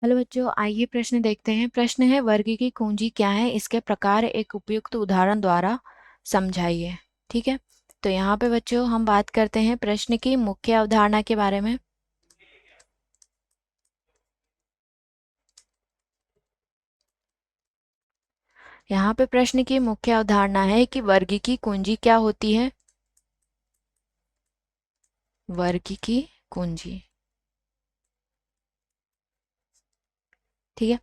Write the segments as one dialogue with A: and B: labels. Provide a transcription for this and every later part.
A: Hello बच्चों, आइए प्रश्न देखते हैं। प्रश्न है, वर्ग की कुंजी क्या है, इसके प्रकार एक उपयुक्त उदाहरण द्वारा समझाइए। ठीक है, तो यहाँ पे बच्चों हम बात करते हैं प्रश्न की मुख्य अवधारणा के बारे में। यहाँ पे प्रश्न की मुख्य अवधारणा है कि वर्ग की कुंजी क्या होती है। वर्ग की कुंजी, ठीक है।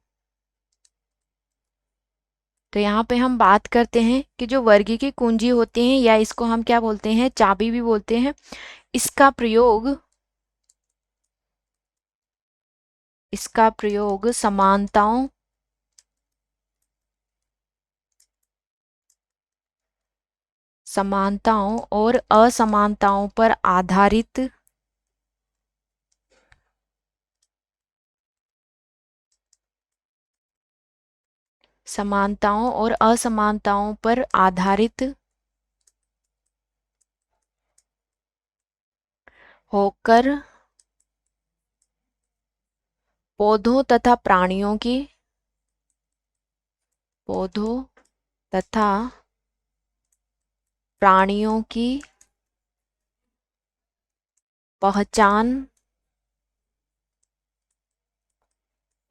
A: तो यहाँ पे हम बात करते हैं कि जो वर्ग की कुंजी होती हैं, या इसको हम क्या बोलते हैं, चाबी भी बोलते हैं। इसका प्रयोग समानताओं और असमानताओं पर आधारित समानताओं और असमानताओं पर आधारित होकर पौधों तथा प्राणियों की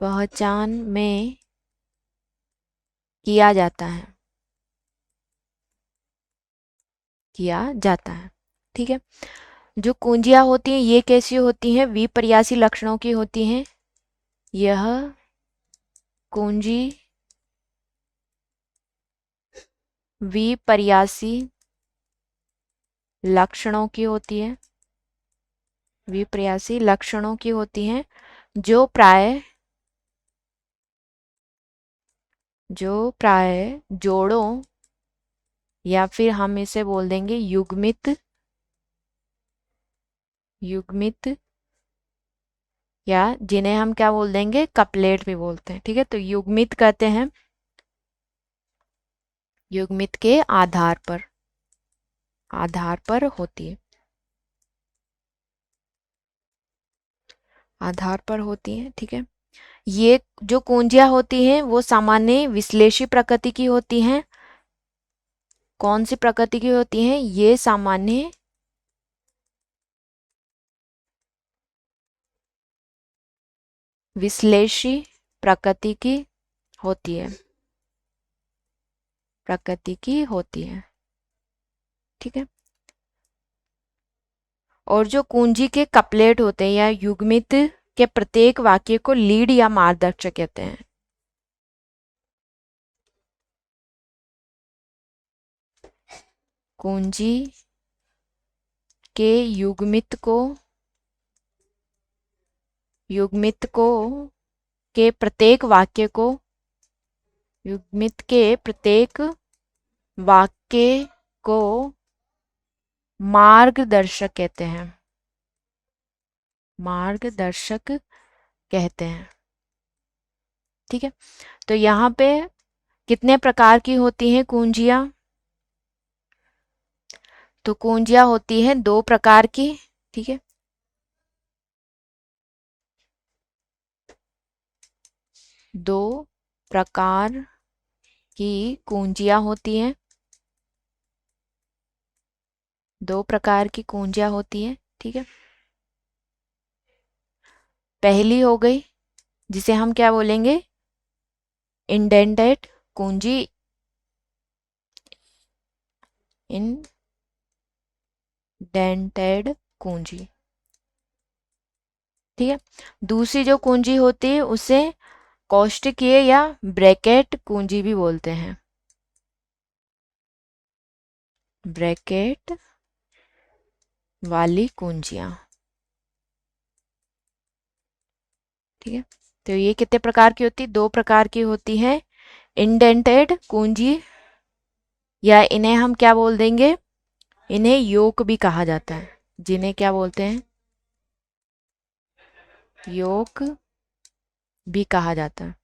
A: पहचान में किया जाता है। ठीक है, जो कुंजियां होती हैं ये कैसी होती हैं, विपर्यासी लक्षणों की होती हैं। यह कुंजी विपर्यासी लक्षणों की होती है, जो प्राय जोड़ों, या फिर हम इसे बोल देंगे युग्मित, या जिन्हें हम क्या बोल देंगे, कपलेट भी बोलते हैं। ठीक है, तो युग्मित कहते हैं, युग्मित के आधार पर होती है, ठीक है। ये जो कुंजियां होती हैं वो सामान्य विश्लेषी प्रकृति की होती हैं। कौन सी प्रकृति की होती हैं? ये सामान्य विश्लेषी प्रकृति की होती है, ठीक है। और जो कुंजी के कपलेट होते हैं या युग्मित के प्रत्येक वाक्य को लीड या मार्गदर्शक कहते हैं। कुंजी के युग्मित को के प्रत्येक वाक्य को युग्मित के प्रत्येक वाक्य को मार्गदर्शक कहते हैं। ठीक है, तो यहाँ पे कितने प्रकार की होती हैं कुंजियां? तो कुंजियां होती हैं 2 प्रकार की, ठीक है। 2 प्रकार की कुंजियां होती हैं, 2 प्रकार की कुंजियां होती हैं, ठीक है। पहली हो गई जिसे हम क्या बोलेंगे, इंडेंटेड कुंजी, इंडेंटेड कुंजी, ठीक है। दूसरी जो कुंजी होती है उसे कोष्ठकीय या ब्रैकेट कुंजी भी बोलते हैं, ब्रैकेट वाली कुंजियां, ठीक है। तो ये कितने प्रकार की होती है? 2 प्रकार की होती है। इंडेंटेड कुंजी, या इन्हें हम क्या बोल देंगे, इन्हें योक भी कहा जाता है। जिन्हें क्या बोलते हैं, योक भी कहा जाता है,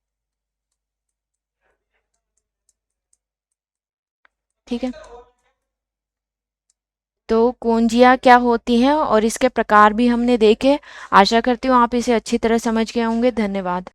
A: ठीक है। तो कुंजियां क्या होती हैं और इसके प्रकार भी हमने देखे। आशा करती हूँ आप इसे अच्छी तरह समझ गए होंगे। धन्यवाद।